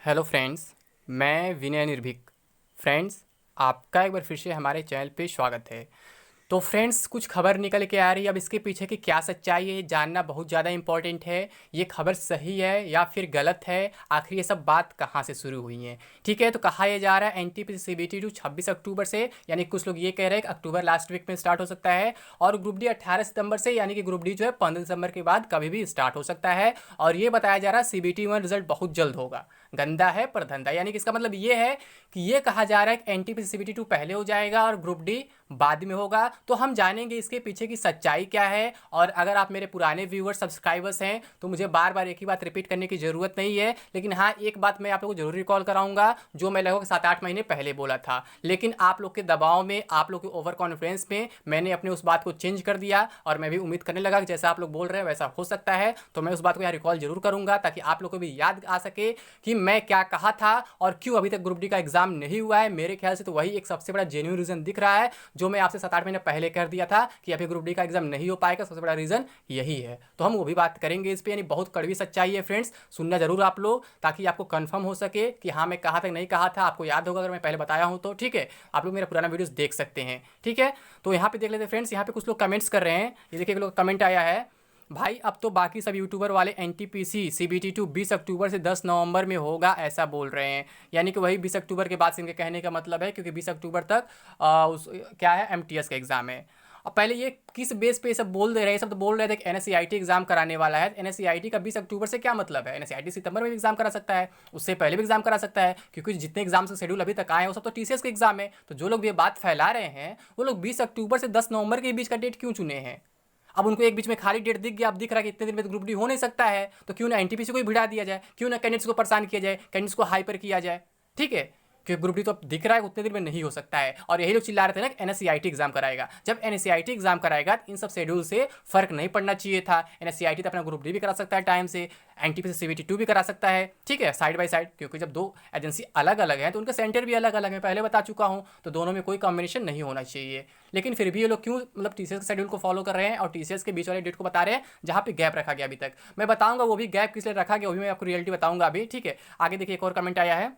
Hello friends, मैं विनय निर्भीक। Friends, आपका एक बार फिर से हमारे चैनल पे स्वागत है। तो फ्रेंड्स, कुछ खबर निकल के आ रही है। अब इसके पीछे की क्या सच्चाई है ये जानना बहुत ज़्यादा इंपॉर्टेंट है। ये खबर सही है या फिर गलत है, आखिर ये सब बात कहाँ से शुरू हुई है। ठीक है, तो कहा यह जा रहा है एनटीपीसी सीबीटी 26 अक्टूबर से, यानी कुछ लोग ये कह रहे हैं कि अक्टूबर लास्ट वीक में स्टार्ट हो सकता है। और ग्रुप डी 18 सितंबर से, यानी कि ग्रुप डी जो है 15 दिसंबर के बाद कभी भी स्टार्ट हो सकता है। और ये बताया जा रहा है सीबीटी 1 रिजल्ट बहुत जल्द होगा। गंदा है पर धंधा, यानी कि इसका मतलब ये है कि ये कहा जा रहा है कि एनटीपीसी सीबीटी 2 पहले हो जाएगा और ग्रुप डी बाद में होगा। तो हम जानेंगे इसके पीछे की सच्चाई क्या है। और अगर आप मेरे पुराने व्यूअर्स सब्सक्राइबर्स हैं तो मुझे बार बार एक ही बात रिपीट करने की ज़रूरत नहीं है, लेकिन हाँ, एक बात मैं आप लोगों को जरूर रिकॉल कराऊंगा जो मैं लगभग 7-8 महीने पहले बोला था। लेकिन आप लोग के दबाव में, आप लोग के ओवर कॉन्फिडेंस में मैंने अपने उस बात को चेंज कर दिया और मैं भी उम्मीद करने लगा कि जैसा आप लोग बोल रहे हैं वैसा हो सकता है। तो मैं उस बात को यहाँ रिकॉल जरूर करूंगा ताकि आप लोग को भी याद आ सके कि मैं क्या कहा था और क्यों अभी तक ग्रुप डी का एग्जाम नहीं हुआ है। मेरे ख्याल से तो वही एक सबसे बड़ा जेन्युइन रीजन दिख रहा है जो मैं आपसे 7-8 महीने पहले कर दिया था कि अभी ग्रुप डी का एग्जाम नहीं हो पाएगा। सबसे बड़ा रीजन यही है। तो हम वो भी बात करेंगे इस पे, यानी बहुत कड़वी सच्चाई है फ्रेंड्स, सुनना जरूर आप लोग ताकि आपको कंफर्म हो सके कि हाँ मैं कहा था नहीं कहा था। आपको याद होगा अगर मैं पहले बताया हूँ तो। ठीक है, आप लोग मेरा पुराना वीडियोस देख सकते हैं। ठीक है, तो यहाँ पे देख लेते हैं फ्रेंड्स। यहाँ पे कुछ लोग कमेंट्स कर रहे हैं। ये देखिए, एक लोग कमेंट आया है, भाई अब तो बाकी सब यूट्यूबर वाले एनटीपीसी सीबीटी 2 20 अक्टूबर से 10 नवंबर में होगा ऐसा बोल रहे हैं। यानी कि वही 20 अक्टूबर के बाद से इनके कहने का मतलब है, क्योंकि 20 अक्टूबर तक क्या है, एमटीएस का एग्ज़ाम है। अब पहले ये किस बेस पे ये सब बोल दे रहे हैं। सब तो बोल रहे थे कि एनएससीआईटी एग्जाम कराने वाला है। एनएससीआईटी का 20 अक्टूबर से क्या मतलब है? एनएससीआईटी सितंबर में भी एग्जाम करा सकता है, उससे पहले भी एग्जाम करा सकता है, क्योंकि जितने एग्जाम का शेड्यूल अभी तक आए हैं वो सब तो टीसीएस के एग्जाम है। तो जो लोग ये बात फैला रहे हैं वो लोग 20 अक्टूबर से 10 नवंबर के बीच का डेट क्यों चुने हैं? अब उनको एक बीच में खाली डेट दिख गया, अब दिख रहा है कि इतने दिन में तो ग्रुप डी हो नहीं सकता है, तो क्यों ना एनटीपीसी को ही भिड़ा दिया जाए, क्यों ना कैंडिडेट्स को परेशान किया जाए, कैंडिडेट्स को हाइपर किया जाए। ठीक है, क्योंकि ग्रुप डी तो अब दिख रहा है उतने दिन में नहीं हो सकता है। और यही लोग चिल्ला रहे थे ना कि एनएससीआईटी एग्जाम कराएगा। जब एनएससीआईटी एग्जाम कराएगा इन सब शेड्यूल से फर्क नहीं पड़ना चाहिए था। एनएससीआईटी तो अपना ग्रुप डी भी करा सकता है टाइम से, एनटीपीसी सीबीटी 2 भी करा सकता है। ठीक है, साइड बाय साइड, क्योंकि जब दो एजेंसी अलग अलग है तो उनका सेंटर भी अलग अलग है, पहले बता चुका हूँ। तो दोनों में कोई कॉम्बिनेशन नहीं होना चाहिए। लेकिन फिर भी ये लोग क्यों मतलब टीसीएस के शेड्यूल को फॉलो कर रहे हैं और टीसीएस के बीच वाले डेट को बता रहे हैं जहाँ पे गैप रखा गया अभी तक। मैं बताऊंगा वो भी गैप किस लिए रखा गया, वो भी मैं आपको रियलिटी बताऊंगा अभी। ठीक है, आगे देखिए, एक और कमेंट आया है,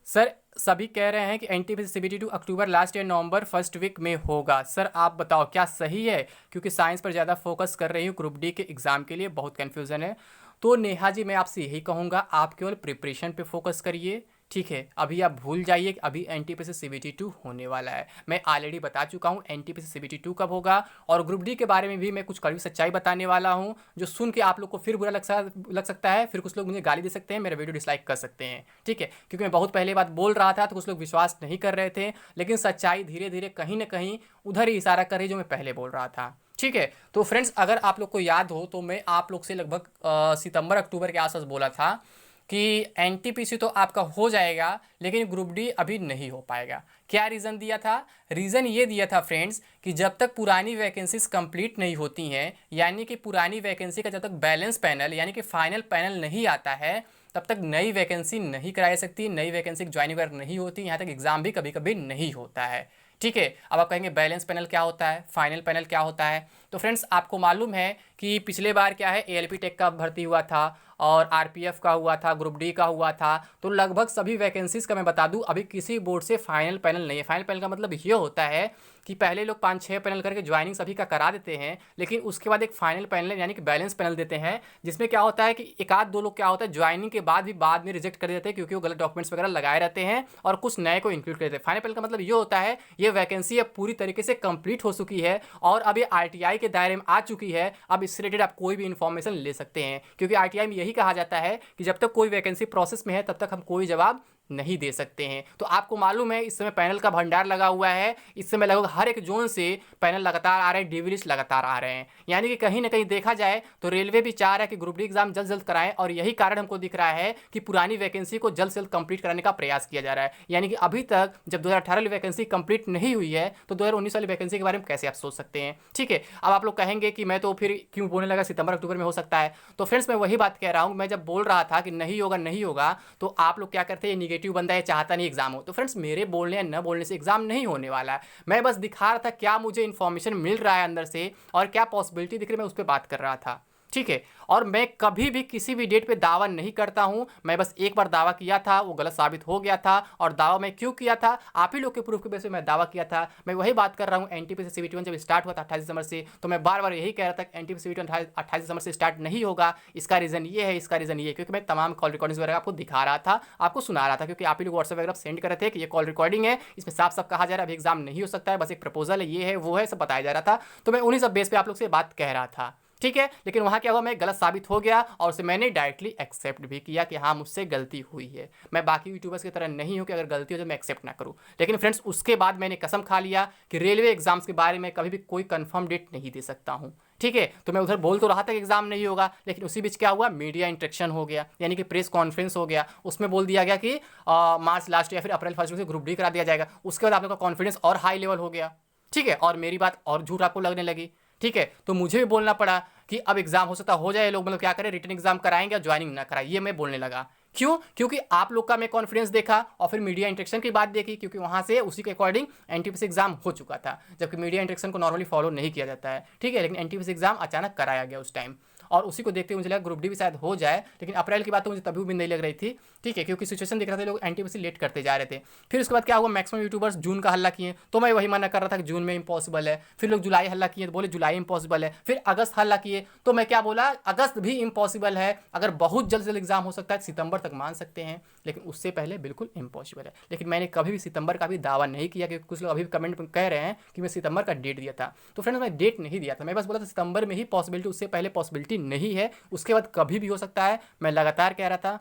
सर सभी कह रहे हैं कि एनटीपीसी सीबीटी 2 अक्टूबर लास्ट या नवंबर फर्स्ट वीक में होगा। सर आप बताओ क्या सही है? क्योंकि साइंस पर ज़्यादा फोकस कर रही हूँ, ग्रुप डी के एग्ज़ाम के लिए बहुत कन्फ्यूज़न है। तो नेहा जी, मैं आपसे यही कहूँगा, आप केवल प्रिपरेशन पे फोकस करिए। ठीक है, अभी आप भूल जाइए कि अभी एनटीपीसी सीबीटी 2 होने वाला है। मैं ऑलरेडी बता चुका हूँ एनटीपीसी सीबीटी 2 कब होगा। और ग्रुप डी के बारे में भी मैं कुछ कड़वी सच्चाई बताने वाला हूँ जो सुन के आप लोग को फिर बुरा लग सकता है, फिर कुछ लोग मुझे गाली दे सकते हैं, मेरा वीडियो डिसलाइक कर सकते हैं। ठीक है, क्योंकि मैं बहुत पहले बात बोल रहा था तो कुछ लोग विश्वास नहीं कर रहे थे, लेकिन सच्चाई धीरे धीरे कहीं ना कहीं उधर ही इशारा कर रही जो मैं पहले बोल रहा था। ठीक है, तो फ्रेंड्स, अगर आप लोग को याद हो तो मैं आप लोग से लगभग सितंबर अक्टूबर के आसपास बोला था कि एनटीपीसी तो आपका हो जाएगा लेकिन ग्रुप डी अभी नहीं हो पाएगा। क्या रीज़न दिया था? रीज़न ये दिया था फ्रेंड्स कि जब तक पुरानी वैकेंसीज कंप्लीट नहीं होती हैं, यानी कि पुरानी वैकेंसी का जब तक बैलेंस पैनल यानी कि फाइनल पैनल नहीं आता है, तब तक नई वैकेंसी नहीं कराई सकती, नई वैकेंसी ज्वाइनिंग वगैरह नहीं होती, यहाँ तक एग्ज़ाम भी कभी कभी नहीं होता है। ठीक है, अब आप कहेंगे बैलेंस पैनल क्या होता है, फाइनल पैनल क्या होता है? तो फ्रेंड्स, आपको मालूम है कि पिछले बार क्या है, एएलपी टेक का भर्ती हुआ था और आरपीएफ का हुआ था, ग्रुप डी का हुआ था। तो लगभग सभी वैकेंसीज का मैं बता दूं अभी किसी बोर्ड से फाइनल पैनल नहीं है। फाइनल पैनल का मतलब ये होता है कि पहले लोग 5-6 पैनल करके ज्वाइनिंग सभी का करा देते हैं, लेकिन उसके बाद एक फाइनल पैनल यानी कि बैलेंस पैनल देते हैं, जिसमें क्या होता है कि एक आध दो लोग क्या होता है ज्वाइनिंग के बाद भी बाद में रिजेक्ट कर देते हैं क्योंकि वो गलत डॉक्यूमेंट्स वगैरह लगाए रहते हैं और कुछ नए को इंक्लूड कर देते हैं। फाइनल पैनल का मतलब ये होता है ये वैकेंसी अब पूरी तरीके से कंप्लीट हो चुकी है और अब ये आरटीआई के दायरे में आ चुकी है। अब इससे रिलेटेड आप कोई भी इन्फॉर्मेशन ले सकते हैं, क्योंकि आरटीआई में यही कहा जाता है कि जब तक कोई वैकेंसी प्रोसेस में है तब तक हम कोई जवाब नहीं दे सकते हैं। तो आपको मालूम है इस समय पैनल का भंडार लगा हुआ है। इस समय लगभग हर एक जोन से पैनल लगातार आ रहे हैं, डीवी लिस्ट लगातार आ रहे हैं। यानी कि कहीं ना कहीं देखा जाए तो रेलवे भी चाह रहा है कि ग्रुप डी एग्जाम जल्द जल्द कराएं और यही कारण हमको दिख रहा है कि पुरानी वैकेंसी को जल्द से जल्द कंप्लीट कराने का प्रयास किया जा रहा है। यानी कि अभी तक जब 2018 वाली वैकेंसी कंप्लीट नहीं हुई है तो 2019 वाली वैकेंसी के बारे में कैसे आप सोच सकते हैं? ठीक है, अब आप लोग कहेंगे कि मैं तो फिर क्यों बोलने लगा सितंबर अक्टूबर में हो सकता है। तो फ्रेंड्स, मैं वही बात कह रहा हूँ, मैं जब बोल रहा था कि नहीं होगा नहीं होगा तो आप लोग क्या करते हैं, निगेटिव बंदा है, चाहता नहीं एग्जाम हो। तो फ्रेंड्स, मेरे बोलने या न बोलने से एग्जाम नहीं होने वाला है। मैं बस दिखा रहा था क्या मुझे इन्फॉर्मेशन मिल रहा है अंदर से और क्या पॉसिबिलिटी दिख रही है, मैं उस पर बात कर रहा था। ठीक है। और मैं कभी भी किसी भी डेट पे दावा नहीं करता हूँ। मैं बस एक बार दावा किया था, वो गलत साबित हो गया था। और दावा मैं क्यों किया था, आप ही लोग के प्रूफ के बेस पे मैं दावा किया था। मैं वही बात कर रहा हूँ, एनटीपीसी सीबीटी 1 जब स्टार्ट हुआ था 28 दिसंबर से, तो मैं बार बार यही कह रहा था कि एनटीपीसी सीबीटी 28 दिसंबर से स्टार्ट नहीं होगा। इसका रीज़न ये है, इसका रीज़न ये है, क्योंकि मैं तमाम कॉल रिकॉर्डिंग्स वगैरह आपको दिखा रहा था, आपको सुना रहा था, क्योंकि आप ही लोग व्हाट्सएप वगैरह सेंड कर रहे थे कि ये कॉल रिकॉर्डिंग है, इसमें साफ साफ कहा जा रहा है अभी एग्जाम नहीं हो सकता है, बस एक प्रपोजल है, ये है वो है, सब बताया जा रहा था। तो मैं उन्हीं सब बेस पे आप लोग से बात कह रहा था, ठीक है। लेकिन वहाँ क्या हुआ, मैं गलत साबित हो गया और उसे मैंने डायरेक्टली एक्सेप्ट भी किया कि हाँ मुझसे गलती हुई है। मैं बाकी यूट्यूबर्स की तरह नहीं हूँ कि अगर गलती हो तो मैं एक्सेप्ट ना करूँ। लेकिन फ्रेंड्स उसके बाद मैंने कसम खा लिया कि रेलवे एग्जाम्स के बारे में कभी भी कोई कंफर्म डेट नहीं दे सकता हूँ, ठीक है। तो मैं उधर बोल तो रहा था कि एग्जाम नहीं होगा, लेकिन उसी बीच क्या हुआ, मीडिया इंटरेक्शन हो गया, यानी कि प्रेस कॉन्फ्रेंस हो गया। उसमें बोल दिया गया कि मार्च लास्ट या फिर अप्रैल फर्स्ट से ग्रुप डी करा दिया जाएगा। उसके बाद आप लोग का कॉन्फिडेंस और हाई लेवल हो गया, ठीक है, और मेरी बात और झूठ आपको लगने लगी, ठीक है। तो मुझे भी बोलना पड़ा कि अब एग्जाम हो सकता हो जाए, लोग मतलब क्या करें, रिटन एग्जाम कराएंगे, ज्वाइनिंग ना कराए, ये मैं बोलने लगा। क्यों, क्योंकि आप लोग का मैं कॉन्फिडेंस देखा और फिर मीडिया इंटरेक्शन की बात देखी, क्योंकि वहां से उसी के अकॉर्डिंग एनटीपीसी एग्जाम हो चुका था, जबकि मीडिया इंटरेक्शन को नॉर्मली फॉलो नहीं किया जाता है, ठीक है। लेकिन एनटीपीसी एग्जाम अचानक कराया गया उस टाइम, और उसी को देखते हुए मुझे लगा ग्रुप डी भी शायद हो जाए, लेकिन अप्रैल की बात तो मुझे तभी उम्मीद नहीं लग रही थी, ठीक है, क्योंकि सिचुएशन दिख रहा था लोग एनटीपीसी लेट करते जा रहे थे। फिर उसके बाद क्या हुआ, मैक्सिमम यूट्यूबर्स जून का हल्ला किए, तो मैं वही मना कर रहा था कि जून में इंपॉसिबल है। फिर लोग जुलाई हल्ला किए तो बोले जुलाई इंपॉसिबल है। फिर अगस्त हल्ला किए तो मैं क्या बोला, अगस्त भी इंपॉसिबल है, अगर बहुत जल्द से जल्द एग्जाम हो सकता है सितंबर तक मान सकते हैं, लेकिन उससे पहले बिल्कुल इंपॉसिबल है। लेकिन मैंने कभी भी सितंबर का भी दावा नहीं किया, क्योंकि कुछ लोग अभी कमेंट में कह रहे हैं कि मैं सितंबर का डेट दिया था। तो फ्रेंड्स मैं डेट नहीं दिया था, मैं बस बोला था सितंबर में ही पॉसिबिलिटी, उससे पहले पॉसिबिलिटी नहीं है, उसके बाद कभी भी हो सकता है। मैं लगातार कह रहा था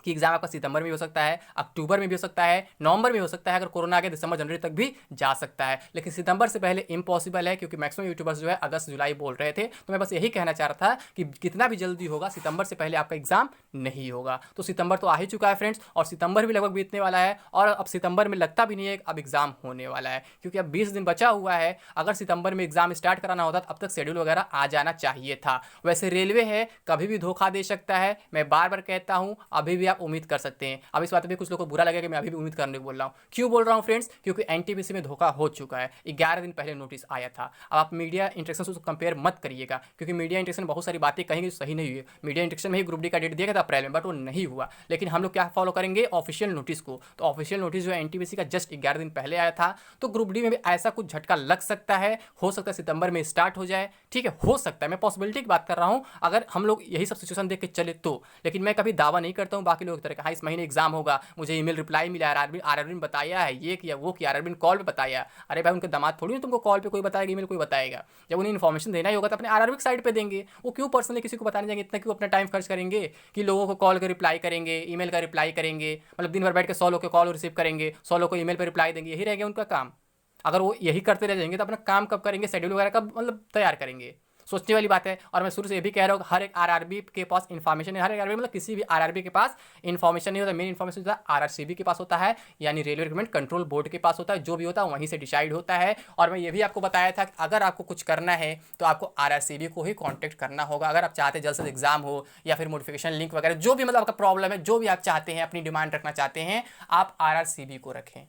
कि एग्जाम आपका सितंबर में भी हो सकता है, अक्टूबर में भी हो सकता है, नवंबर में हो सकता है, अगर कोरोना आगे दिसंबर जनवरी तक भी जा सकता है, लेकिन सितंबर से पहले इम्पॉसिबल है, क्योंकि मैक्सिमम यूट्यूबर्स जो है अगस्त जुलाई बोल रहे थे। तो मैं बस यही कहना चाह रहा था कि कितना भी जल्दी होगा, सितंबर से पहले आपका एग्जाम नहीं होगा। तो सितंबर तो आ ही चुका है फ्रेंड्स, और सितंबर भी लगभग बीतने वाला है, और अब सितंबर में लगता भी नहीं है अब एग्जाम होने वाला है, क्योंकि अब 20 दिन बचा हुआ है। अगर सितंबर में एग्जाम स्टार्ट कराना होता तो अब तक शेड्यूल वगैरह आ जाना चाहिए था। वैसे रेलवे है, कभी भी धोखा दे सकता है, मैं बार बार कहता हूँ, अभी भी आप उम्मीद कर सकते हैं। अब इस बात पे कुछ लोगों को बुरा लगेगा कि मैं अभी भी उम्मीद करने को बोल रहा हूँ। क्यों बोल रहा हूँ फ्रेंड्स, क्योंकि एनटीपीसी में धोखा हो चुका है, 11 दिन पहले नोटिस आया था। अब आप मीडिया इंटरेक्शन से कंपेयर मत करिएगा, क्योंकि मीडिया इंटरेक्शन बहुत सारी बातें कहेंगे जो सही नहीं हुई। मीडिया इंटरेक्शन में ही ग्रुप डी का डेट दिया गया था अप्रैल में, बट वो नहीं हुआ। लेकिन हम लोग क्या फॉलो करेंगे, ऑफिशियल नोटिस को। तो ऑफिशियल नोटिस जो है एनटीपीसी का जस्ट 11 दिन पहले आया था, तो ग्रुप डी में भी ऐसा कुछ झटका लग सकता है, हो सकता है सितंबर में स्टार्ट हो जाए, ठीक है, हो सकता है, मैं पॉसिबिलिटी की बात कर रहा हूँ, अगर हम लोग यही सब सिचुएशन देख के चले तो। लेकिन मैं कभी दावा नहीं करता हूँ बाकी लोगों की तरह, हाँ इस महीने एग्जाम होगा, मुझे ईमेल रिप्लाई मिला, आरआरबी ने बताया है, ये किया वो किया, आरआरबी ने कॉल पे बताया। अरे भाई उनके दामाद थोड़ी ना तुमको कॉल पे कोई बताएगा, ईमेल कोई बताएगा। जब उन्हें इन्फॉर्मेशन देना ही होगा तो अपने आरआरबी की साइड पे देंगे, वो क्यों पर्सनली किसी को बताने जाएंगे, इतना क्यों अपना टाइम खर्च करेंगे कि लोगों को कॉल का रिप्लाई करेंगे, ईमेल का रिप्लाई करेंगे, मतलब दिन भर बैठ के 100 लोग के कॉल रिसीव करेंगे, 100 लोग को ईमेल पर रिप्लाई देंगे, यही रहेगा उनका काम। अगर वो यही करते रह जाएंगे तो अपना काम कब करेंगे, शेड्यूल वगैरह कब मतलब तैयार करेंगे, सोचने वाली बात है। और मैं शुरू से ये भी कह रहा हूँ, हर एक आरआरबी के पास इन्फॉर्मेशन है, हर एक आरआरबी मतलब किसी भी आरआरबी के पास इन्फॉर्मेशन नहीं होता, मेन इन्फॉर्मेशन होता है आरआरसीबी के पास होता है, यानी रेलवे रिक्रूटमेंट कंट्रोल बोर्ड के पास होता है। जो भी होता है वहीं से डिसाइड होता है। और मैं ये भी आपको बताया था कि अगर आपको कुछ करना है तो आपको आरआरसीबी को ही कॉन्टैक्ट करना होगा, अगर आप चाहते हैं जल्द से एग्जाम हो, या फिर नोटिफिकेशन लिंक वगैरह जो भी मतलब आपका प्रॉब्लम है, जो भी आप चाहते हैं, अपनी डिमांड रखना चाहते हैं, आप आरआरसीबी को रखें,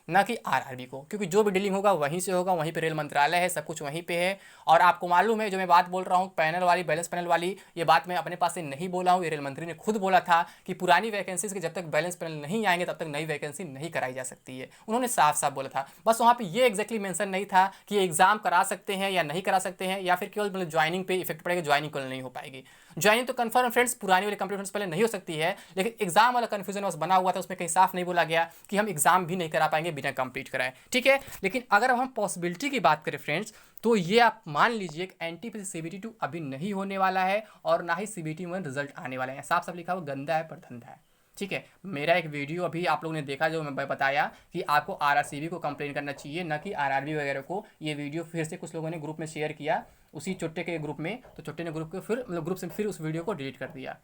ना कि आरआरबी को, क्योंकि जो भी डीलिंग होगा वहीं से होगा, वहीं पे रेल मंत्रालय है, सब कुछ वहीं पे है। और आपको मालूम है जो मैं बात बोल रहा हूँ पैनल वाली, बैलेंस पैनल वाली, ये बात मैं अपने पास से नहीं बोला हूँ, ये रेल मंत्री ने खुद बोला था कि पुरानी वैकेंसीज के जब तक बैलेंस पैनल नहीं आएंगे तब तक नई वैकेंसी नहीं कराई जा सकती है, उन्होंने साफ साफ बोला था। बस वहाँ पर ये एक्जैक्टली मेंशन नहीं था कि एग्जाम करा सकते हैं या नहीं करा सकते हैं, या फिर केवल मतलब ज्वाइनिंग पे इफेक्ट पड़ेगा, ज्वाइनिंग कल नहीं हो पाएगी। ज्वाइनिंग तो कंफर्म फ्रेंड्स पुरानी वाली कंप्लीट पहले नहीं हो सकती है, लेकिन एग्जाम वाला कंफ्यूजन बस बना हुआ था, उसमें कहीं साफ नहीं बोला गया कि हम एग्जाम भी नहीं करा पाएंगे बिना कंप्लीट कराए, ठीक है। लेकिन अगर हम पॉसिबिलिटी की बात करें फ्रेंड्स, तो ये आप मान लीजिए कि एनटीपीसी सीबीटी 2 अभी नहीं होने वाला है, और ना ही सीबीटी 1 रिजल्ट आने वाले हैं। साफ साफ लिखा हुआ गंदा है पर धंधा है, ठीक है। मेरा एक वीडियो अभी आप लोगों ने देखा जो मैं बताया कि आपको आरआरसीबी को कंप्लेन करना चाहिए, ना कि आरआरबी वगैरह को। ये वीडियो फिर से कुछ लोगों ने ग्रुप में शेयर किया, उसी चुट्टे के ग्रुप में, तो चुट्टे ने ग्रुप के फिर मतलब ग्रुप से फिर उस वीडियो को डिलीट कर दिया।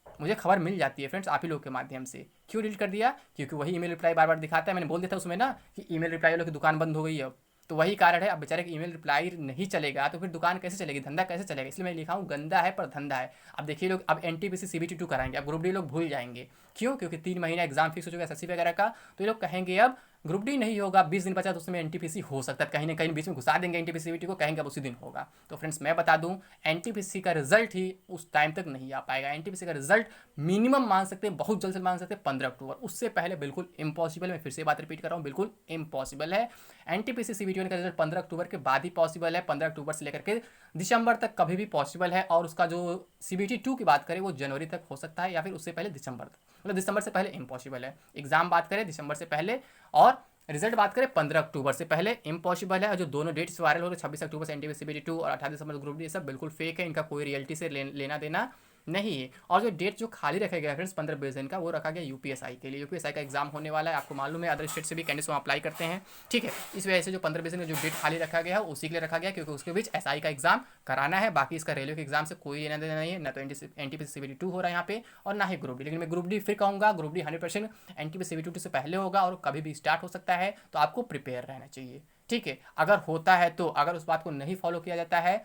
मुझे खबर मिल जाती है फ्रेंड्स आप ही लोग के माध्यम से। क्यों डिलीट कर दिया, क्योंकि वही ईमेल रिप्लाई बार बार दिखाता है। मैंने बोल दिया था उसमें ना कि ईमेल रिप्लाई वालों की दुकान बंद हो गई है, तो वही कारण है। अब बेचारे की ईमेल रिप्लाई नहीं चलेगा तो फिर दुकान कैसे चलेगी, धंधा कैसे चलेगा, इसलिए मैं लिखा हूँ गंदा है पर धंधा है। अब देखिए लोग, अब एनटीपीसी सीबीटी 2 कराएंगे, अब ग्रुप डी लोग भूल जाएंगे। क्यों, क्योंकि 3 महीना एग्जाम फिक्स हो चुका है एसएससी वगैरह का, तो ये लोग कहेंगे अब ग्रुप डी नहीं होगा, 20 दिन बचा तो उसमें एनटीपीसी हो सकता है, कहीं ना कहीं बीच में घुसा देंगे एनटीपीसी सीबीटी को, कहेंगे अब उसी दिन होगा। तो फ्रेंड्स मैं बता दूं, एनटीपीसी का रिजल्ट ही उस टाइम तक नहीं आ पाएगा। एनटीपीसी का रिजल्ट मिनिमम मान सकते हैं, बहुत जल्द से मान सकते हैं 15 अक्टूबर, उससे पहले बिल्कुल इम्पॉसिबल। मैं फिर से बात रिपीट कर रहा हूँ, बिल्कुल इम्पॉसिबल है। एनटीपीसी सीबीटी का रिजल्ट 15 अक्टूबर के बाद ही पॉसिबल है, 15 अक्टूबर से लेकर के दिसंबर तक कभी भी पॉसिबल है। और उसका जो सीबीटी 2 की बात करें वो जनवरी तक हो सकता है, या फिर उससे पहले दिसंबर तक, मतलब दिसंबर से पहले इम्पॉसिबल है। एग्जाम बात करें दिसंबर से पहले, और रिजल्ट बात करें 15 अक्टूबर से पहले इम्पॉसिबल है। और जो दोनों डेट्स वायरल हो रहे 26 अक्टूबर से एनटीपीसी सीबीटी 2 और 28 दिसंबर ग्रुप डी, सब बिल्कुल फेक है, इनका कोई रियलिटी से लेना देना नहीं है। और जो डेट जो खाली रखा गया फ्रेंड्स 15-20 दिन का, वो रखा गया यूपीएसआई के लिए। यूपीएसआई का एग्जाम होने वाला है, आपको मालूम है, अदर स्टेट से भी कैंडिडेट्स वहाँ अप्लाई करते हैं, ठीक है। इस वजह से जो 15-20 दिन का जो डेट खाली रखा गया है उसी के लिए रखा गया, क्योंकि उसके बीच एसआई का एग्जाम कराना है। बाकी इसका रेलवे के एग्जाम से कोई लेना देना नहीं है, ना तो एनटीपीसी सीबीटी 2 हो रहा है यहाँ पे, और ना ही ग्रुप डी। लेकिन मैं ग्रुप डी फिर कहूँगा, ग्रुप डी 100% एनटीपीसी सीबीटी 2 से पहले होगा और कभी भी स्टार्ट हो सकता है, तो आपको प्रिपेयर रहना चाहिए, ठीक है। अगर होता है तो, अगर उस बात को नहीं फॉलो किया जाता है,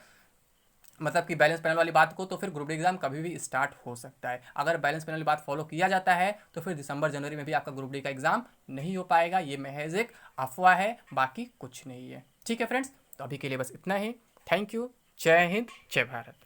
मतलब कि बैलेंस पैनल वाली बात को, तो फिर ग्रुप डी एग्जाम कभी भी स्टार्ट हो सकता है। अगर बैलेंस पैनल वाली बात फॉलो किया जाता है तो फिर दिसंबर जनवरी में भी आपका ग्रुप डी का एग्जाम नहीं हो पाएगा। ये महज एक अफवाह है, बाकी कुछ नहीं है, ठीक है फ्रेंड्स। तो अभी के लिए बस इतना ही। Thank you. जय हिंद, जय भारत।